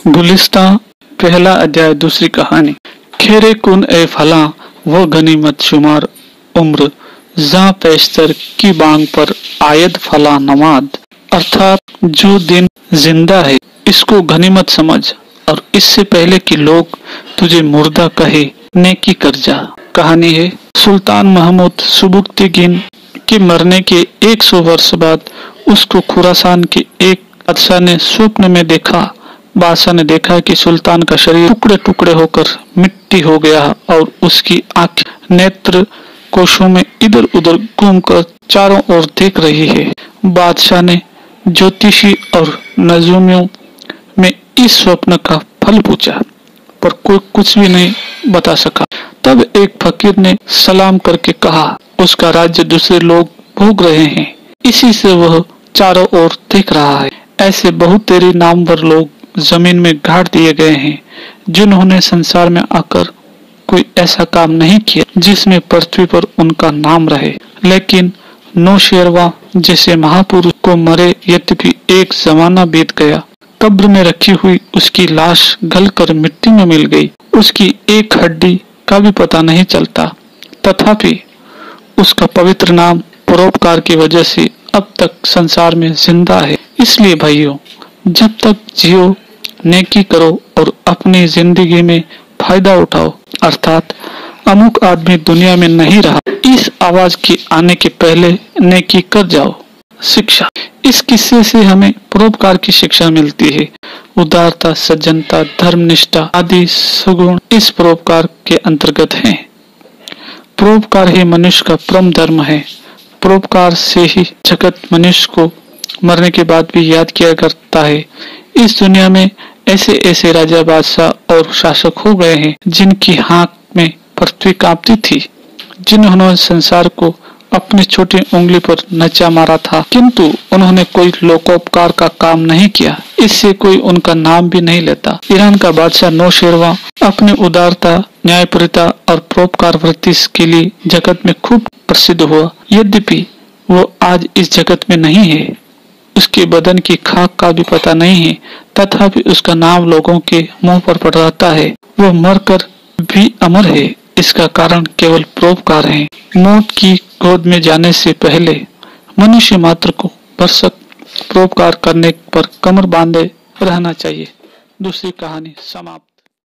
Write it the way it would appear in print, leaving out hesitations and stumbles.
गुलिस्तां पहला अध्याय दूसरी कहानी। खेरे कुन ए फला वो गनीमत शुमार उम्र जहाँ पेशतर की बांग पर आयद फला नमाद, अर्थात जो दिन जिंदा है इसको गनीमत समझ और इससे पहले कि लोग तुझे मुर्दा कहे नेकी कर जा। कहानी है सुल्तान महमूद सुबुक्तगीन के मरने के 100 वर्ष बाद उसको खुरासान के एक बादशाह ने स्वप्न में देखा। बादशाह ने देखा कि सुल्तान का शरीर टुकड़े टुकड़े होकर मिट्टी हो गया और उसकी आंखें नेत्र कोशों में इधर उधर घूमकर चारों ओर देख रही है। बादशाह ने ज्योतिषी और नजूमियों में इस स्वप्न का फल पूछा, पर कोई कुछ भी नहीं बता सका। तब एक फकीर ने सलाम करके कहा, उसका राज्य दूसरे लोग भोग रहे हैं, इसी से वह चारों ओर देख रहा है। ऐसे बहुत तेरे नामवर लोग जमीन में गाड़ दिए गए हैं, जिन्होंने संसार में आकर कोई ऐसा काम नहीं किया जिसमें पृथ्वी पर उनका नाम रहे। लेकिन नौशेरवा जैसे महापुरुष को मरे यद्यपि एक जमाना बीत गया। कब्र में रखी हुई उसकी लाश गलकर मिट्टी में मिल गई। उसकी एक हड्डी का भी पता नहीं चलता, तथापि उसका पवित्र नाम परोपकार की वजह से अब तक संसार में जिंदा है। इसलिए भाइयों, जब तक जियो नेकी करो और अपनी जिंदगी में फायदा उठाओ, अर्थात अमुक आदमी दुनिया में नहीं रहा, इस आवाज के आने के पहले नेकी कर जाओ। शिक्षा। इस किस्से से हमें परोपकार की शिक्षा मिलती है। उदारता, सज्जनता, धर्मनिष्ठा आदि सुगुण इस परोपकार के अंतर्गत हैं। परोपकार ही मनुष्य का परम धर्म है। परोपकार से ही जगत मनुष्य को मरने के बाद भी याद किया करता है। इस दुनिया में ऐसे ऐसे राजा, बादशाह और शासक हो गए हैं जिनकी हाँक में पृथ्वी कांपती थी, जिन्होंने संसार को अपनी छोटी उंगली पर नचा मारा था, किंतु उन्होंने कोई लोकोपकार का काम नहीं किया। इससे कोई उनका नाम भी नहीं लेता। ईरान का बादशाह नौशेरवा अपनी उदारता, न्यायप्रियता और परोपकार वृत्ति के लिए जगत में खूब प्रसिद्ध हुआ। यद्यपि वो आज इस जगत में नहीं है, उसके बदन की खाक का भी पता नहीं है, तथापि उसका नाम लोगों के मुंह पर पड़ रहता है। वो मरकर भी अमर है। इसका कारण केवल परोपकार है। मौत की गोद में जाने से पहले मनुष्य मात्र को भरसक परोपकार करने पर कमर बांधे रहना चाहिए। दूसरी कहानी समाप्त।